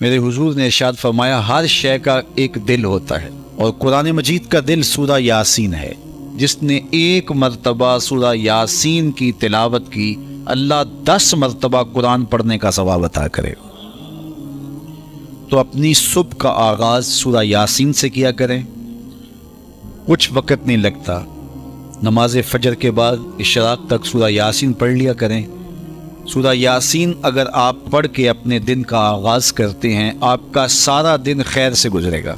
میرے حضور نے ارشاد فرمایا ہر شے کا ایک دل ہوتا ہے، اور قرآن مجید کا دل سورہ یاسین ہے۔ جس نے ایک مرتبہ سورہ یاسین کی تلاوت کی، اللہ 10 مرتبہ قرآن پڑھنے کا ثواب عطا کرے۔ تو اپنی صبح کا آغاز سورہ یاسین سے کیا کریں، کچھ وقت نہیں لگتا، نماز فجر کے بعد اشراق تک سورہ یاسین پڑھ لیا کریں۔ سورہ یاسین اگر آپ پڑھ کے اپنے دن کا آغاز کرتے ہیں، آپ کا سارا دن خیر سے گزرے گا۔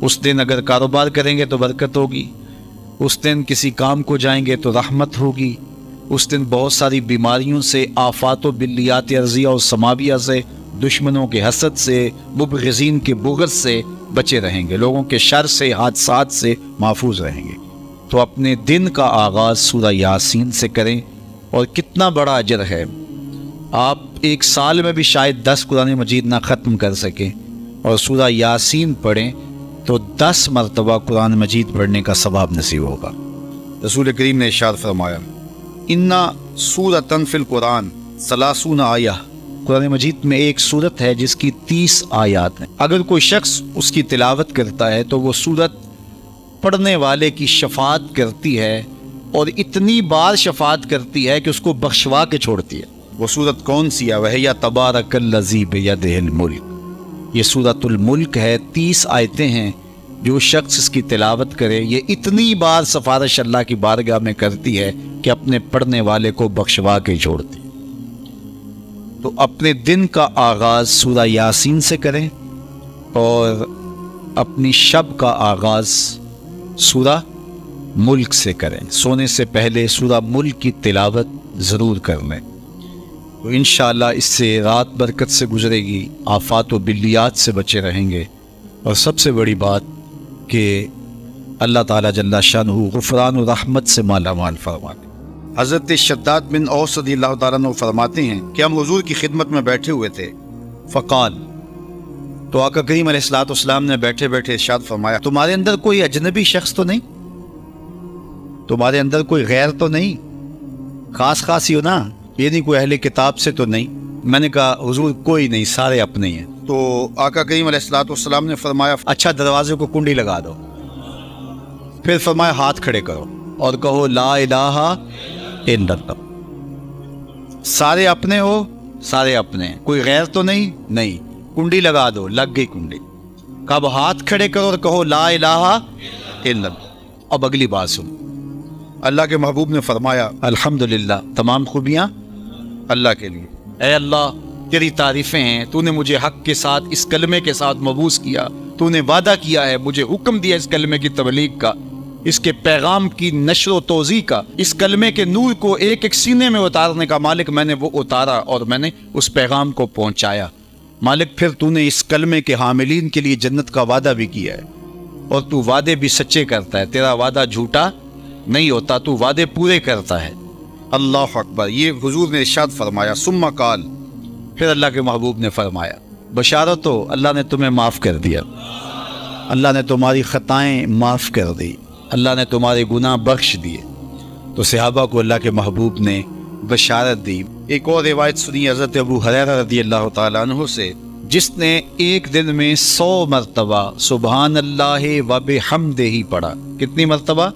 اس دن اگر کاروبار کریں گے تو برکت ہوگی، اس دن کسی کام کو جائیں گے تو رحمت ہوگی، اس دن بہت ساری بیماریوں سے، آفات و بلیات ارضیہ اور سماویہ سے، دشمنوں کے حسد سے، مبغضین کے بغض سے بچے رہیں گے، لوگوں کے شر سے، حادثات سے محفوظ رہیں گے۔ تو اپنے دن کا آغاز سورہ یاسین سے کریں، اور کتنا بڑا اجر ہے۔ آپ ایک سال میں بھی شاید 10 قرآن مجید نہ ختم کر سکیں، اور سورہ یاسین پڑھیں تو 10 مرتبہ قرآن مجید پڑھنے کا ثواب نصیب ہوگا۔ رسول کریم نے ارشاد فرمایا اِنَّ سورۃ فی القرآن 30 آیہ، قرآن مجید میں ایک سورت ہے جس کی 30 آیات ہیں۔ اگر کوئی شخص اس کی تلاوت کرتا ہے تو وہ سورت پڑھنے والے کی شفاعت کرتی ہے، اور اتنی بار شفاعت کرتی ہے کہ اس کو بخشوا کے چھوڑتی ہے۔ وہ سورت کون سی ہے؟ وَهِيَ تَبَارَكَ الَّذِي بِيَدِهِ الْمُلْكُ، یہ سورۃ الملک ہے، 30 آیتیں ہیں۔ جو شخص اس کی تلاوت کرے، یہ اتنی بار سفارش اللہ کی بارگاہ میں کرتی ہے کہ اپنے پڑھنے والے کو بخشوا کے چھوڑتی ہے۔ تو اپنے دن کا آغاز سورہ یاسین سے کریں، اور اپنی شب کا آغاز سورہ ملک سے کریں۔ سونے سے پہلے سورہ ملک کی تلاوت ضرور کر لیں، تو انشاءاللہ اس سے رات برکت سے گزرے گی، آفات و بلیات سے بچے رہیں گے، اور سب سے بڑی بات کہ اللہ تعالیٰ جل شانہ غفران و رحمت سے مالا مال فرمانے۔ حضرت شداد بن اوس رضی اللہ تعالیٰ عنہ فرماتے ہیں کہ ہم حضور کی خدمت میں بیٹھے ہوئے تھے، فقال، تو آقا کریم علیہ الصلوۃ والسلام نے بیٹھے بیٹھے ارشاد فرمایا تمہارے اندر کوئی اجنبی شخص تو نہیں؟ تمہارے اندر کوئی غیر تو نہیں؟ خاص ہی ہو نا، یہ نہیں کوئی اہل کتاب سے تو نہیں؟ میں نے کہا حضور کوئی نہیں، سارے اپنے ہیں۔ تو آقا کریم علیہ الصلوۃ والسلام نے فرمایا اچھا دروازے کو کنڈی لگا دو۔ پھر فرمایا ہاتھ کھڑے کرو اور کہو لا الہ الا اللہ۔ سارے اپنے ہو؟ سارے اپنے ہیں، کوئی غیر تو نہیں؟ نہیں۔ کنڈی لگا دو، لگ گئی کنڈی۔ کب ہاتھ کھڑے کرو اور کہو لا الہ الا اللہ۔ اب اگلی بات سن، اللہ کے محبوب نے فرمایا الحمدللہ، تمام خوبیاں اللہ کے لیے۔ اے اللہ تیری تعریفیں ہیں، تو نے مجھے حق کے ساتھ اس کلمے کے ساتھ مبعوث کیا، تو نے وعدہ کیا ہے، مجھے حکم دیا اس کلمے کی تبلیغ کا، اس کے پیغام کی نشر و توزیع کا، اس کلمے کے نور کو ایک ایک سینے میں اتارنے کا۔ مالک میں نے وہ اتارا اور میں نے اس پیغام کو پہنچایا۔ مالک پھر تو نے اس کلمے کے حاملین کے لیے جنت کا وعدہ بھی کیا ہے، اور تو وعدے بھی سچے کرتا ہے، تیرا وعدہ جھوٹا نہیں ہوتا، تو وعدے پورے کرتا ہے۔ اللہ اکبر، یہ حضور نے ارشاد فرمایا۔ ثم قال، پھر اللہ کے محبوب نے فرمایا بشارت ہو، اللہ نے تمہیں معاف کر دیا، اللہ نے تمہاری خطائیں معاف کر دی، اللہ نے تمہارے گناہ بخش دیے۔ تو صحابہ کو اللہ کے محبوب نے بشارت دی۔ ایک اور روایت سنی حضرت ابو ہریرہ رضی اللہ تعالیٰ عنہ سے، جس نے ایک دن میں 100 مرتبہ سبحان اللہ و بحمدہ پڑھا۔ کتنی مرتبہ؟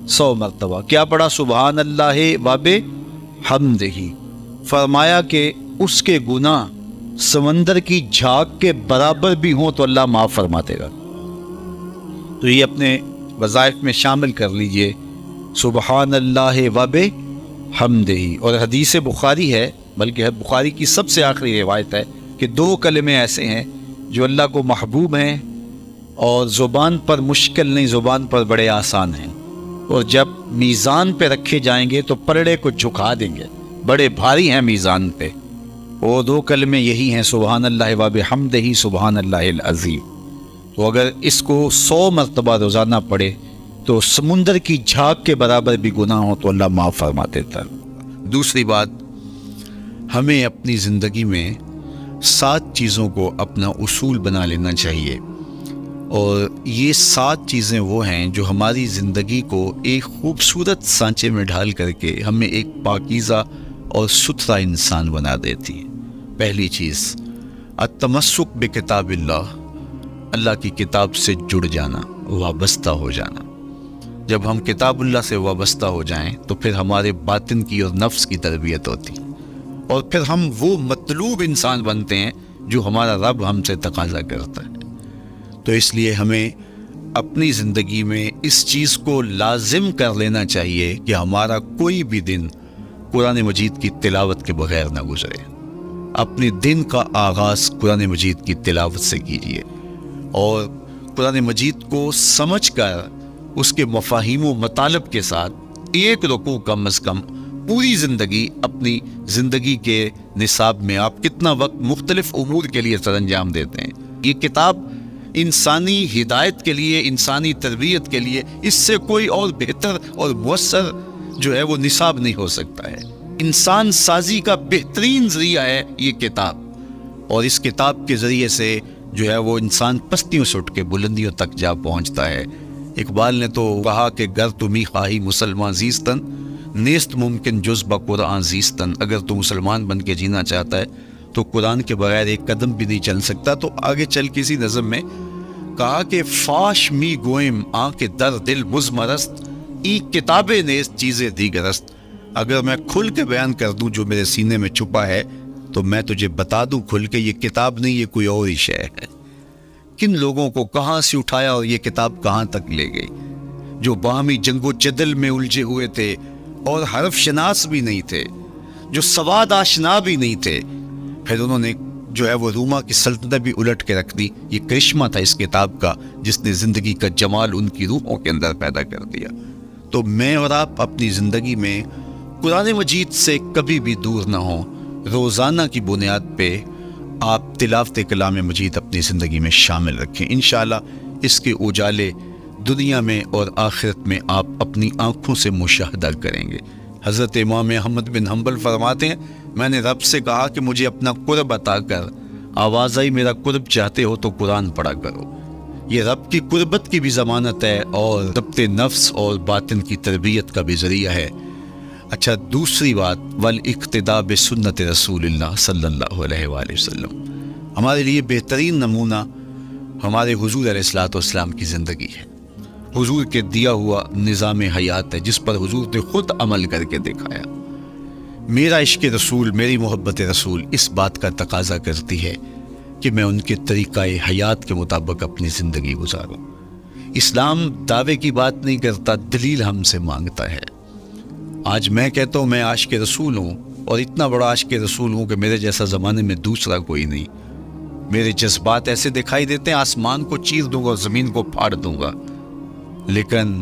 100 مرتبہ۔ کیا پڑھا؟ سبحان اللہ و بحمدہ۔ فرمایا کہ اس کے گناہ سمندر کی جھاگ کے برابر بھی ہوں تو اللہ معاف فرماتے گا۔ تو یہ اپنے وظائف میں شامل کر لیجئے، سبحان اللہ و بحمدہ۔ اور حدیث بخاری ہے، بلکہ بخاری کی سب سے آخری روایت ہے کہ 2 کلمے ایسے ہیں جو اللہ کو محبوب ہیں اور زبان پر مشکل نہیں، زبان پر بڑے آسان ہیں، اور جب میزان پہ رکھے جائیں گے تو پلڑے کو جھکا دیں گے، بڑے بھاری ہیں میزان پہ۔ وہ 2 کلمے یہی ہیں، سبحان اللہ و بحمدہ، سبحان اللہ العظیم۔ تو اگر اس کو 100 مرتبہ روزانہ پڑھے تو سمندر کی جھاگ کے برابر بھی گناہ ہو تو اللہ معاف فرما دیتا ہے۔ دوسری بات، ہمیں اپنی زندگی میں 7 چیزوں کو اپنا اصول بنا لینا چاہیے، اور یہ 7 چیزیں وہ ہیں جو ہماری زندگی کو ایک خوبصورت سانچے میں ڈھال کر کے ہمیں ایک پاکیزہ اور ستھرا انسان بنا دیتی ہے۔ پہلی چیز، التمسک بکتاب اللہ، اللہ کی کتاب سے جڑ جانا، وابستہ ہو جانا۔ جب ہم کتاب اللہ سے وابستہ ہو جائیں تو پھر ہمارے باطن کی اور نفس کی تربیت ہوتی، اور پھر ہم وہ مطلوب انسان بنتے ہیں جو ہمارا رب ہم سے تقاضا کرتا ہے۔ تو اس لیے ہمیں اپنی زندگی میں اس چیز کو لازم کر لینا چاہیے کہ ہمارا کوئی بھی دن قرآن مجید کی تلاوت کے بغیر نہ گزرے۔ اپنے دن کا آغاز قرآن مجید کی تلاوت سے کیجیے، اور قرآن مجید کو سمجھ کر اس کے مفاہیم و مطالب کے ساتھ ایک رکوع کم از کم پوری زندگی، اپنی زندگی کے نصاب میں آپ کتنا وقت مختلف امور کے لیے سر انجام دیتے ہیں۔ یہ کتاب انسانی ہدایت کے لیے، انسانی تربیت کے لیے، اس سے کوئی اور بہتر اور مؤثر جو ہے وہ نصاب نہیں ہو سکتا ہے۔ انسان سازی کا بہترین ذریعہ ہے یہ کتاب، اور اس کتاب کے ذریعے سے جو ہے وہ انسان پستیوں سے اٹھ کے بلندیوں تک جا پہنچتا ہے۔ اقبال نے تو کہا کہ گر تمہیں خواہی مسلمان زیستن، نیست ممکن جز با قرآن زیستن۔ اگر تو مسلمان بن کے جینا چاہتا ہے تو قرآن کے بغیر ایک قدم بھی نہیں چل سکتا۔ تو آگے چل کسی نظم میں کہا کہ فاش می گوئم آنکھ در دل مزمرست، ای کتاب نیست چیزیں دیگرست۔ اگر میں کھل کے بیان کر دوں جو میرے سینے میں چھپا ہے تو میں تجھے بتا دوں کھل کے، یہ کتاب نہیں، یہ کوئی اور ہی شے ہے۔ کن لوگوں کو کہاں سے اٹھایا اور یہ کتاب کہاں تک لے گئی، جو باہمی جنگ و جدل میں الجھے ہوئے تھے اور حرف شناس بھی نہیں تھے، جو سواد آشنا بھی نہیں تھے، پھر انہوں نے جو ہے وہ روما کی سلطنت بھی الٹ کے رکھ دی۔ یہ کرشمہ تھا اس کتاب کا، جس نے زندگی کا جمال ان کی روحوں کے اندر پیدا کر دیا۔ تو میں اور آپ اپنی زندگی میں قرآن مجید سے کبھی بھی دور نہ ہوں۔ روزانہ کی بنیاد پہ آپ تلاوت کلام مجید اپنی زندگی میں شامل رکھیں۔ انشاءاللہ اس کے اجالے دنیا میں اور آخرت میں آپ اپنی آنکھوں سے مشاہدہ کریں گے۔ حضرت امام احمد بن حنبل فرماتے ہیں، میں نے رب سے کہا کہ مجھے اپنا قرب عطا کر، آواز آئی میرا قرب چاہتے ہو تو قرآن پڑھا کرو۔ یہ رب کی قربت کی بھی ضمانت ہے اور ضبط نفس اور باطن کی تربیت کا بھی ذریعہ ہے۔ اچھا، دوسری بات، والاقتداء بسنت رسول اللہ صلی اللہ علیہ وآلہ وسلم۔ ہمارے لیے بہترین نمونہ ہمارے حضور علیہ الصلوۃ والسلام کی زندگی ہے، حضور کے دیا ہوا نظام حیات ہے جس پر حضور نے خود عمل کر کے دکھایا۔ میرا عشق رسول، میری محبت رسول اس بات کا تقاضا کرتی ہے کہ میں ان کے طریقہ حیات کے مطابق اپنی زندگی گزاروں۔ اسلام دعوے کی بات نہیں کرتا، دلیل ہم سے مانگتا ہے۔ آج میں کہتا ہوں میں عاشق رسول ہوں، اور اتنا بڑا عاشق رسول ہوں کہ میرے جیسا زمانے میں دوسرا کوئی نہیں۔ میرے جذبات ایسے دکھائی دیتے ہیں، آسمان کو چیر دوں گا اور زمین کو پھاڑ دوں گا، لیکن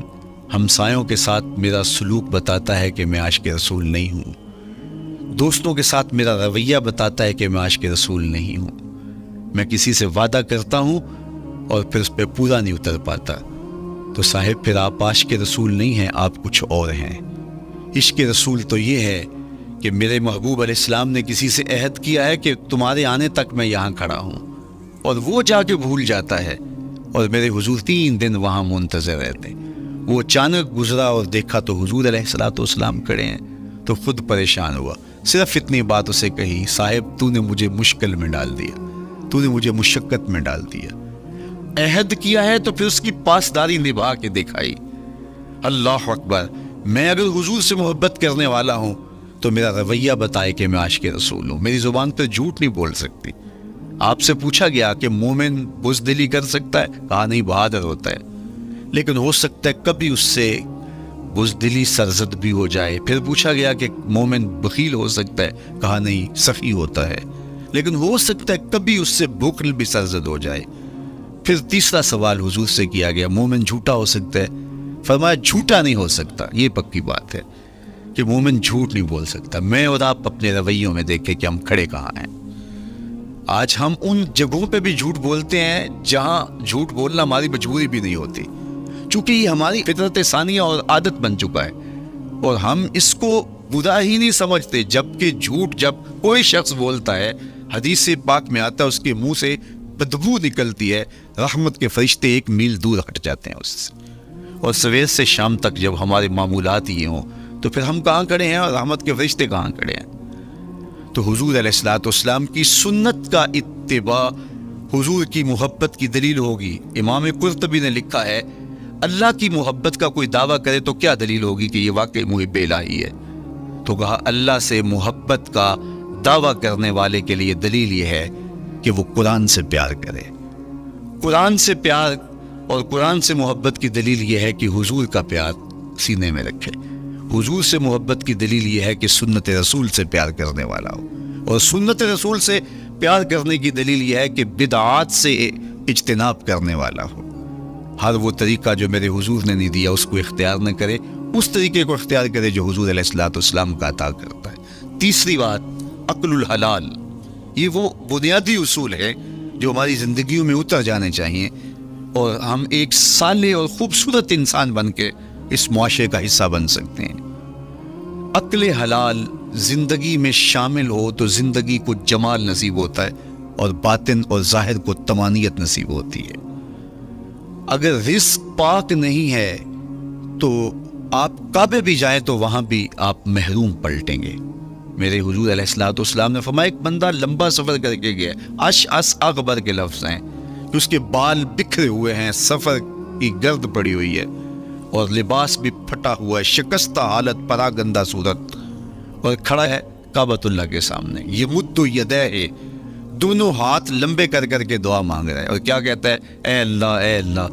ہمسایوں کے ساتھ میرا سلوک بتاتا ہے کہ میں عاشق رسول نہیں ہوں۔ دوستوں کے ساتھ میرا رویہ بتاتا ہے کہ میں عاشق رسول نہیں ہوں۔ میں کسی سے وعدہ کرتا ہوں اور پھر اس پہ پورا نہیں اتر پاتا، تو صاحب پھر آپ عاشق رسول نہیں ہیں، آپ کچھ اور ہیں۔ عشق رسول تو یہ ہے کہ میرے محبوب علیہ السلام نے کسی سے عہد کیا ہے کہ تمہارے آنے تک میں یہاں کھڑا ہوں، اور وہ جا کے بھول جاتا ہے، اور میرے حضور 3 دن وہاں منتظر رہتے ہیں۔ وہ اچانک گزرا اور دیکھا تو حضور علیہ الصلوۃ والسلام کھڑے ہیں، تو خود پریشان ہوا، صرف اتنی بات اسے کہی، صاحب تو نے مجھے مشکل میں ڈال دیا، تو نے مجھے مشقت میں ڈال دیا۔ عہد کیا ہے تو پھر اس کی پاسداری نبھا کے دکھائی۔ اللہ اکبر! میں اگر حضور سے محبت کرنے والا ہوں تو میرا رویہ بتائے کہ میں عاشق رسول ہوں۔ میری زبان پہ جھوٹ نہیں بول سکتی۔ آپ سے پوچھا گیا کہ مومن بزدلی کر سکتا ہے؟ کہا نہیں، بہادر ہوتا ہے، لیکن ہو سکتا ہے کبھی اس سے بزدلی سرزد بھی ہو جائے۔ پھر پوچھا گیا کہ مومن بخیل ہو سکتا ہے؟ کہا نہیں، سخی ہوتا ہے، لیکن ہو سکتا ہے کبھی اس سے بخل بھی سرزد ہو جائے۔ پھر تیسرا سوال حضور سے کیا گیا، مومن جھوٹا ہو سکتا ہے؟ فرمایا جھوٹا نہیں ہو سکتا، یہ پکی بات ہے کہ مومن جھوٹ نہیں بول سکتا۔ میں اور آپ اپنے رویوں میں دیکھیں کہ ہم کھڑے کہاں ہیں۔ آج ہم ان جگہوں پہ بھی جھوٹ بولتے ہیں جہاں جھوٹ بولنا ہماری مجبوری بھی نہیں ہوتی، چونکہ یہ ہماری فطرت ثانیہ اور عادت بن چکا ہے، اور ہم اس کو برا ہی نہیں سمجھتے۔ جبکہ جھوٹ جب کوئی شخص بولتا ہے، حدیث پاک میں آتا ہے اس کے منہ سے بدبو نکلتی ہے، رحمت کے فرشتے 1 میل دور ہٹ جاتے ہیں اس سے۔ اور سویر سے شام تک جب ہمارے معمولات یہ ہوں تو پھر ہم کہاں کھڑے ہیں اور رحمت کے فرشتے کہاں کھڑے ہیں؟ تو حضور علیہ الصلوۃ والسلام کی سنت کا اتباع حضور کی محبت کی دلیل ہوگی۔ امام قرطبی نے لکھا ہے اللہ کی محبت کا کوئی دعویٰ کرے تو کیا دلیل ہوگی کہ یہ واقعی محب الہی ہے؟ تو کہا اللہ سے محبت کا دعویٰ کرنے والے کے لیے دلیل یہ ہے کہ وہ قرآن سے پیار کرے۔ قرآن سے پیار اور قرآن سے محبت کی دلیل یہ ہے کہ حضور کا پیار سینے میں رکھے۔ حضور سے محبت کی دلیل یہ ہے کہ سنت رسول سے پیار کرنے والا ہو، اور سنت رسول سے پیار کرنے کی دلیل یہ ہے کہ بدعات سے اجتناب کرنے والا ہو۔ ہر وہ طریقہ جو میرے حضور نے نہیں دیا اس کو اختیار نہ کرے، اس طریقے کو اختیار کرے جو حضور علیہ الصلوۃ والسلام کا عطا کرتا ہے۔ تیسری بات، عقل الحلال۔ یہ وہ بنیادی اصول ہے جو ہماری زندگیوں میں اتر جانے چاہیے، اور ہم ایک صالح اور خوبصورت انسان بن کے اس معاشرے کا حصہ بن سکتے ہیں۔ عقل حلال زندگی میں شامل ہو تو زندگی کو جمال نصیب ہوتا ہے، اور باطن اور ظاہر کو طمانینت نصیب ہوتی ہے۔ اگر رزق پاک نہیں ہے تو آپ کعبے بھی جائیں تو وہاں بھی آپ محروم پلٹیں گے۔ میرے حضور علیہ الصلوۃ والسلام نے فرمایا ایک بندہ لمبا سفر کر کے گیا، اشعث اغبر کے لفظ ہیں کہ اس کے بال بکھرے ہوئے ہیں، سفر کی گرد پڑی ہوئی ہے، اور لباس بھی پھٹا ہوا ہے، شکستہ حالت، پراگندہ صورت، اور کھڑا ہے کعبۃ اللہ کے سامنے، یہ مد یدیہ، دونوں ہاتھ لمبے کر کر کے دعا مانگ رہا ہے، اور کیا کہتا ہے؟ اے اللہ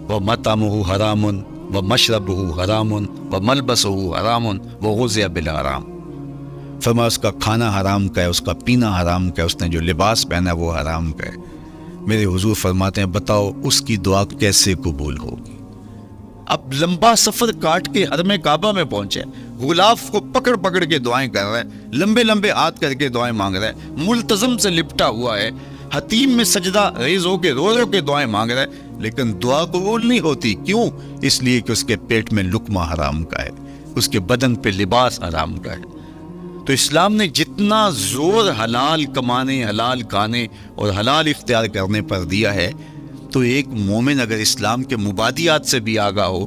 ومطعمہ حرام ومشربہ حرام وملبسہ حرام وغذی بالحرام۔ فرمایا اس کا کھانا حرام کا ہے، اس کا پینا حرام کا ہے، اس نے جو لباس پہنا ہے وہ حرام کا ہے۔ میرے حضور فرماتے ہیں بتاؤ اس کی دعا کیسے قبول ہوگی؟ اب لمبا سفر کاٹ کے حرم کعبہ میں پہنچے، غلاف کو پکڑ پکڑ کے دعائیں کر رہے ہیں، لمبے لمبے ہاتھ کر کے دعائیں مانگ رہے ہیں، ملتزم سے لپٹا ہوا ہے، حتیم میں سجدہ ریز ہو کے رو کے دعائیں مانگ رہے ہیں، لیکن دعا قبول نہیں ہوتی۔ کیوں؟ اس لیے کہ اس کے پیٹ میں لقمہ حرام کا ہے، اس کے بدن پہ لباس حرام کا ہے۔ تو اسلام نے جتنا زور حلال کمانے، حلال کھانے اور حلال اختیار کرنے پر دیا ہے، تو ایک مومن اگر اسلام کے مبادیات سے بھی آگاہ ہو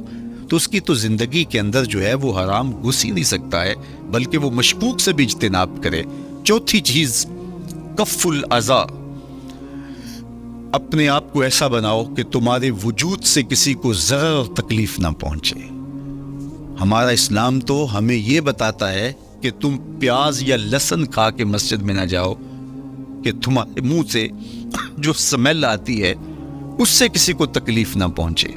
تو اس کی تو زندگی کے اندر جو ہے وہ حرام گھس ہی نہیں سکتا ہے، بلکہ وہ مشکوک سے بھی اجتناب کرے۔ چوتھی چیز، کف الاذی۔ اپنے آپ کو ایسا بناؤ کہ تمہارے وجود سے کسی کو ضرر اور تکلیف نہ پہنچے۔ ہمارا اسلام تو ہمیں یہ بتاتا ہے کہ تم پیاز یا لہسن کھا کے مسجد میں نہ جاؤ کہ تمہارے منہ سے جو سمیل آتی ہے اس سے کسی کو تکلیف نہ پہنچے۔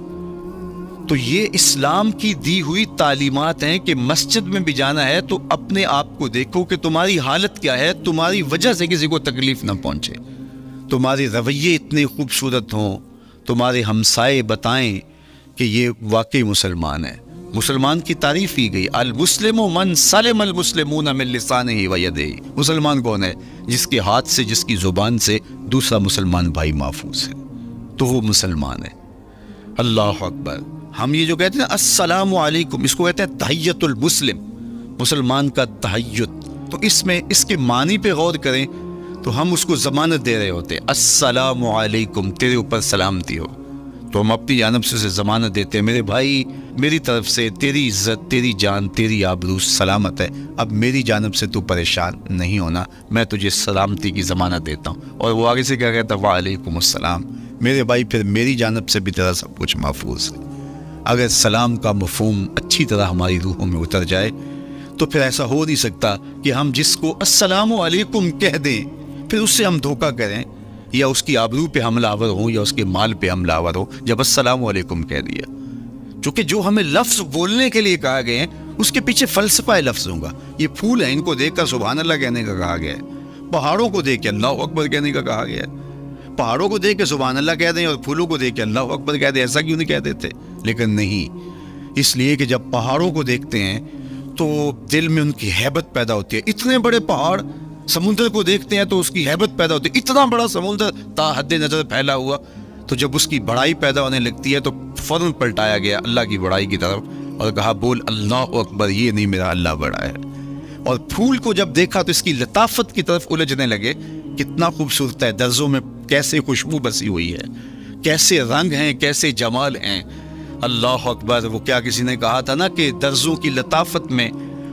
تو یہ اسلام کی دی ہوئی تعلیمات ہیں کہ مسجد میں بھی جانا ہے تو اپنے آپ کو دیکھو کہ تمہاری حالت کیا ہے، تمہاری وجہ سے کسی کو تکلیف نہ پہنچے، تمہارے رویے اتنے خوبصورت ہوں، تمہارے ہمسائے بتائیں کہ یہ واقعی مسلمان ہے۔ مسلمان کی تعریف کی گئی، المسلم من سلم المسلمون من لسانہ و یدہ۔ مسلمان کون ہے؟ جس کے ہاتھ سے، جس کی زبان سے دوسرا مسلمان بھائی محفوظ ہے، تو وہ مسلمان ہے۔ اللہ اکبر۔ ہم یہ جو کہتے ہیں السلام علیکم، اس کو کہتے ہیں تحیت المسلم، مسلمان کا تحیت۔ تو اس میں اس کے معنی پہ غور کریں تو ہم اس کو ضمانت دے رہے ہوتے ہیں، السلام علیکم، تیرے اوپر سلامتی ہو۔ تو ہم اپنی جانب سے ضمانت دیتے ہیں، میرے بھائی میری طرف سے تیری عزت، تیری جان، تیری آبرو سلامت ہے، اب میری جانب سے تو پریشان نہیں ہونا، میں تجھے سلامتی کی ضمانت دیتا ہوں۔ اور وہ آگے سے کیا کہتا ہے؟ وعلیکم السلام، میرے بھائی پھر میری جانب سے بھی تیرا سب کچھ محفوظ ہے۔ اگر سلام کا مفہوم اچھی طرح ہماری روحوں میں اتر جائے تو پھر ایسا ہو نہیں سکتا کہ ہم جس کو السلام علیکم کہہ دیں پھر اس سے ہم دھوکہ کریں، یا اس کی آبرو پہ حملہ آور ہوں، یا اس کے مال پہ حملہ آور ہو جب السلام علیکم کہہ دیا۔ چونکہ جو ہمیں لفظ بولنے کے لیے کہا گئے ہیں اس کے پیچھے فلسفہ لفظوں کا۔ یہ پھول ہیں، ان کو دیکھ کر سبحان اللہ کہنے کا کہا گیا ہے، پہاڑوں کو دیکھ کے اللہ اکبر کہنے کا کہا گیا ہے۔ پہاڑوں کو دیکھ کے سبحان اللہ کہہ دیں اور پھولوں کو دیکھ کے اللہ اکبر کہہ دیں، ایسا کیوں نہیں کہہ دیتے؟ لیکن نہیں، اس لیے کہ جب پہاڑوں کو دیکھتے ہیں تو دل میں ان کی ہیبت پیدا ہوتی ہے۔ اتنے بڑے پہاڑ، سمندر کو دیکھتے ہیں تو اس کی ہیبت پیدا ہوتی ہے، اتنا بڑا سمندر تا حد نظر پھیلا ہوا، تو جب اس کی بڑائی پیدا ہونے لگتی ہے تو فوراً پلٹایا گیا اللہ کی بڑائی کی طرف اور کہا بول اللہ اکبر، یہ نہیں میرا اللہ بڑا ہے۔ اور پھول کو جب دیکھا تو اس کی لطافت کی طرف الجھنے لگے، کتنا خوبصورت ہے، درزوں میں کیسے خوشبو بسی ہوئی ہے، کیسے رنگ ہیں، کیسے جمال ہیں۔ اللہ اکبر۔ وہ کیا کسی نے کہا تھا نا کہ درزوں کی لطافت میں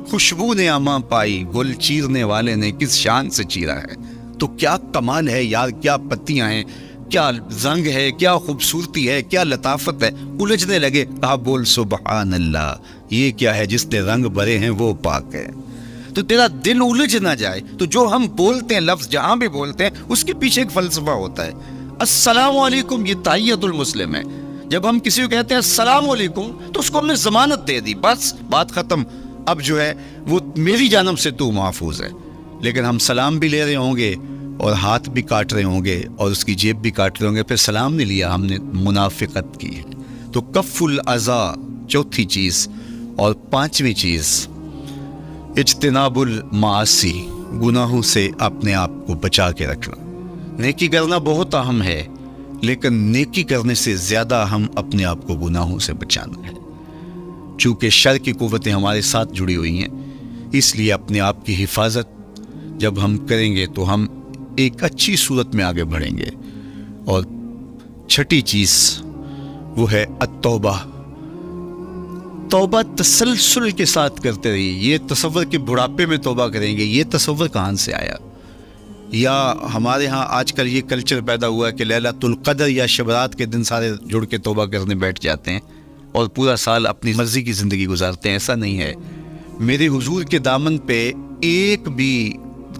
خوشبو نے اما پائی، گل چیرنے والے نے کس شان سے چیرا ہے۔ تو کیا کمال ہے یار، کیا پتیاں ہیں، کیا رنگ ہے، کیا خوبصورتی ہے، کیا لطافت ہے۔ الجھنے لگے، کہا بول سبحان اللہ، یہ کیا ہے جس نے رنگ بھرے ہیں وہ پاک ہے۔ تو تیرا دل الجھ نہ جائے تو جو ہم بولتے ہیں، لفظ جہاں بھی بولتے ہیں، اس کے پیچھے ایک فلسفہ ہوتا ہے۔ السلام علیکم یہ تحیۃ المسلم ہے۔ جب ہم کسی کو کہتے ہیں السلام علیکم تو اس کو ہم نے ضمانت دے دی، بس بات ختم، اب جو ہے وہ میری جانب سے تو محفوظ ہے۔ لیکن ہم سلام بھی لے رہے ہوں گے اور ہاتھ بھی کاٹ رہے ہوں گے اور اس کی جیب بھی کاٹ رہے ہوں گے، پھر سلام نہیں لیا، ہم نے منافقت کی ہے۔ تو کف الاذی چوتھی چیز، اور پانچویں چیز اجتناب المعاصی، گناہوں سے اپنے آپ کو بچا کے رکھنا۔ نیکی کرنا بہت اہم ہے، لیکن نیکی کرنے سے زیادہ اہم اپنے آپ کو گناہوں سے بچانا ہے۔ چونکہ شر کی قوتیں ہمارے ساتھ جڑی ہوئی ہیں، اس لیے اپنے آپ کی حفاظت جب ہم کریں گے تو ہم ایک اچھی صورت میں آگے بڑھیں گے۔ اور چھٹی چیز وہ ہے التوبہ۔ توبہ تسلسل کے ساتھ کرتے رہیے۔ یہ تصور کہ بڑھاپے میں توبہ کریں گے، یہ تصور کہاں سے آیا؟ یا ہمارے ہاں آج کل یہ کلچر پیدا ہوا ہے کہ لیلۃ القدر یا شبرات کے دن سارے جڑ کے توبہ کرنے بیٹھ جاتے ہیں اور پورا سال اپنی مرضی کی زندگی گزارتے ہیں۔ ایسا نہیں ہے۔ میرے حضور کے دامن پہ ایک بھی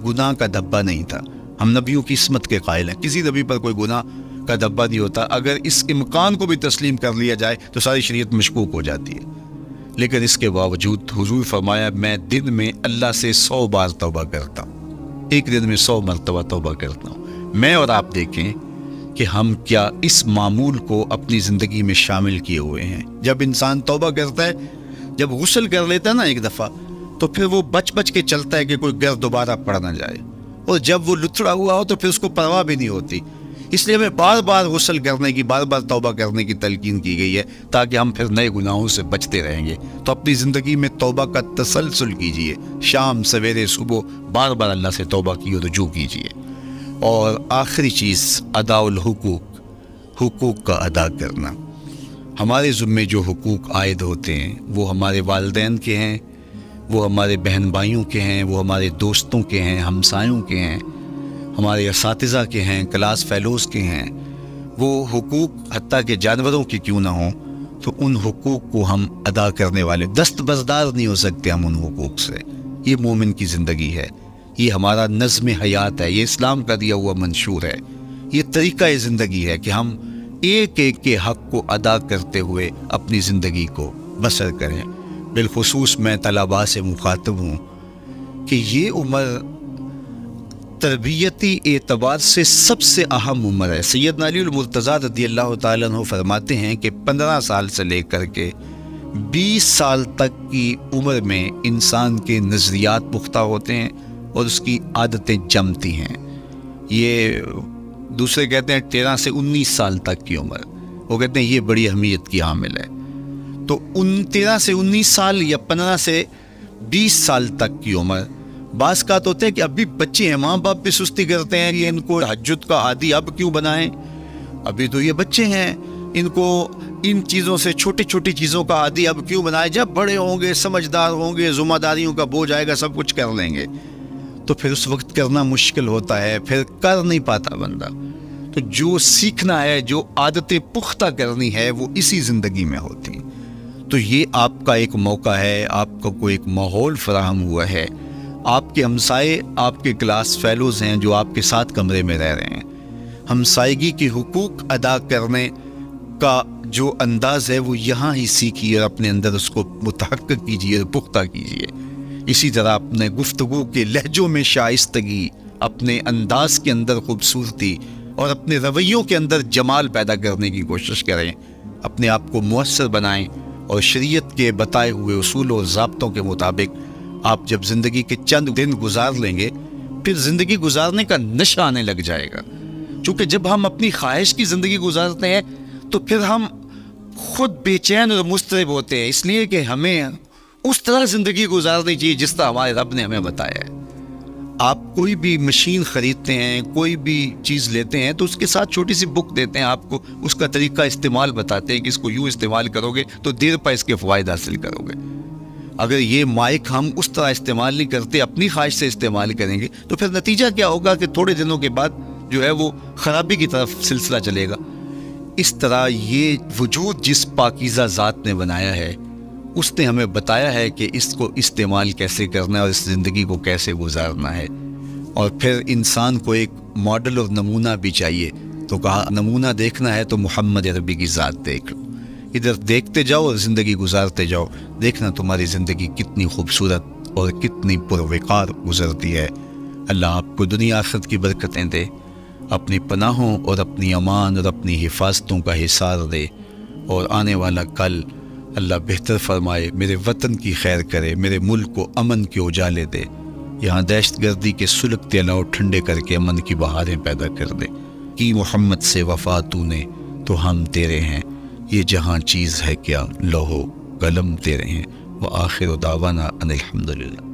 گناہ کا دھبا نہیں تھا۔ ہم نبیوں کی عصمت کے قائل ہیں، کسی نبی پر کوئی گناہ کا دھبا نہیں ہوتا۔ اگر اس امکان کو بھی تسلیم کر لیا جائے تو ساری شریعت مشکوک ہو جاتی ہے۔ لیکن اس کے باوجود حضور فرمایا میں دن میں اللہ سے 100 بار توبہ کرتا ہوں، ایک دن میں 100 مرتبہ توبہ کرتا ہوں۔ میں اور آپ دیکھیں کہ ہم کیا اس معمول کو اپنی زندگی میں شامل کیے ہوئے ہیں۔ جب انسان توبہ کرتا ہے، جب غسل کر لیتا ہے نا ایک دفعہ، تو پھر وہ بچ بچ کے چلتا ہے کہ کوئی گرد دوبارہ پڑ نہ جائے، اور جب وہ لتھڑا ہوا ہو تو پھر اس کو پرواہ بھی نہیں ہوتی۔ اس لیے ہمیں بار بار غسل کرنے کی، بار بار توبہ کرنے کی تلقین کی گئی ہے، تاکہ ہم پھر نئے گناہوں سے بچتے رہیں گے۔ تو اپنی زندگی میں توبہ کا تسلسل کیجئے، شام سویرے صبح بار بار اللہ سے توبہ کی اور رجوع کیجئے۔ اور آخری چیز ادا الحقوق، حقوق کا ادا کرنا۔ ہمارے ذمے جو حقوق عائد ہوتے ہیں وہ ہمارے والدین کے ہیں، وہ ہمارے بہن بھائیوں کے ہیں، وہ ہمارے دوستوں کے ہیں، ہمسایوں کے ہیں، ہمارے اساتذہ کے ہیں، کلاس فیلوز کے ہیں۔ وہ حقوق حتیٰ کہ جانوروں کے کیوں نہ ہوں، تو ان حقوق کو ہم ادا کرنے والے دستبردار نہیں ہو سکتے ہم ان حقوق سے۔ یہ مومن کی زندگی ہے، یہ ہمارا نظم حیات ہے، یہ اسلام کا دیا ہوا منشور ہے، یہ طریقہ زندگی ہے کہ ہم ایک ایک کے حق کو ادا کرتے ہوئے اپنی زندگی کو بسر کریں۔ بالخصوص میں طلباء سے مخاطب ہوں کہ یہ عمر تربیتی اعتبار سے سب سے اہم عمر ہے۔ سیدنا علی المرتضیٰ رضی اللہ تعالیٰ عنہ فرماتے ہیں کہ 15 سال سے لے کر کے 20 سال تک کی عمر میں انسان کے نظریات پختہ ہوتے ہیں اور اس کی عادتیں جمتی ہیں۔ یہ دوسرے کہتے ہیں 13 سے 19 سال تک کی عمر، وہ کہتے ہیں یہ بڑی اہمیت کی حامل ہے۔ تو 13 سے 19 سال یا 15 سے 20 سال تک کی عمر، بعض کا تو ہوتا ہے کہ ابھی بچے ہیں، ماں باپ بھی سستی کرتے ہیں کہ ان کو تہجد کا عادی اب کیوں بنائیں، ابھی تو یہ بچے ہیں، ان کو ان چیزوں سے، چھوٹی چھوٹی چیزوں کا عادی اب کیوں بنائیں، جب بڑے ہوں گے، سمجھدار ہوں گے، ذمہ داریوں کا بوجھ آئے گا، سب کچھ کر لیں گے۔ تو پھر اس وقت کرنا مشکل ہوتا ہے، پھر کر نہیں پاتا بندہ۔ تو جو سیکھنا ہے، جو عادتیں پختہ کرنی ہے، وہ اسی زندگی میں ہوتی ہیں۔ تو یہ آپ کا ایک موقع ہے، آپ کو کوئی ایک ماحول فراہم ہوا ہے، آپ کے ہمسائے آپ کے کلاس فیلوز ہیں جو آپ کے ساتھ کمرے میں رہ رہے ہیں۔ ہمسائیگی کے حقوق ادا کرنے کا جو انداز ہے وہ یہاں ہی سیکھیے اور اپنے اندر اس کو متحقق کیجیے اور پختہ کیجیے۔ اسی طرح اپنے گفتگو کے لہجوں میں شائستگی، اپنے انداز کے اندر خوبصورتی اور اپنے رویوں کے اندر جمال پیدا کرنے کی کوشش کریں۔ اپنے آپ کو مؤثر بنائیں اور شریعت کے بتائے ہوئے اصول و ضابطوں کے مطابق آپ جب زندگی کے چند دن گزار لیں گے، پھر زندگی گزارنے کا نشہ آنے لگ جائے گا۔ چونکہ جب ہم اپنی خواہش کی زندگی گزارتے ہیں تو پھر ہم خود بے چین اور مضطرب ہوتے ہیں، اس لیے کہ ہمیں اس طرح زندگی گزارنی چاہیے جس طرح ہمارے رب نے ہمیں بتایا ہے۔ آپ کوئی بھی مشین خریدتے ہیں، کوئی بھی چیز لیتے ہیں تو اس کے ساتھ چھوٹی سی بک دیتے ہیں، آپ کو اس کا طریقہ استعمال بتاتے ہیں کہ اس کو یوں استعمال کرو گے تو دیر پا اس کے فوائد حاصل کرو گے۔ اگر یہ مائک ہم اس طرح استعمال نہیں کرتے، اپنی خواہش سے استعمال کریں گے، تو پھر نتیجہ کیا ہوگا کہ تھوڑے دنوں کے بعد جو ہے وہ خرابی کی طرف سلسلہ چلے گا۔ اس طرح یہ وجود جس پاکیزہ ذات نے بنایا ہے، اس نے ہمیں بتایا ہے کہ اس کو استعمال کیسے کرنا ہے اور اس زندگی کو کیسے گزارنا ہے۔ اور پھر انسان کو ایک ماڈل اور نمونہ بھی چاہیے، تو کہا نمونہ دیکھنا ہے تو محمد عربی کی ذات دیکھ لو، ادھر دیکھتے جاؤ اور زندگی گزارتے جاؤ، دیکھنا تمہاری زندگی کتنی خوبصورت اور کتنی پروقار گزرتی ہے۔ اللہ آپ کو دنیا آخرت کی برکتیں دے، اپنی پناہوں اور اپنی امان اور اپنی حفاظتوں کا حصار دے، اور آنے والا کل اللہ بہتر فرمائے، میرے وطن کی خیر کرے، میرے ملک کو امن کے اجالے دے، یہاں دہشت گردی کے سلگتے الاؤ ٹھنڈے کر کے امن کی بہاریں پیدا کر دے۔ کی محمد سے وفا تو نے تو ہم تیرے ہیں، یہ جہاں چیز ہے کیا لوہو قلم تیرے ہیں۔ وآخر دعوانا ان الحمدللہ۔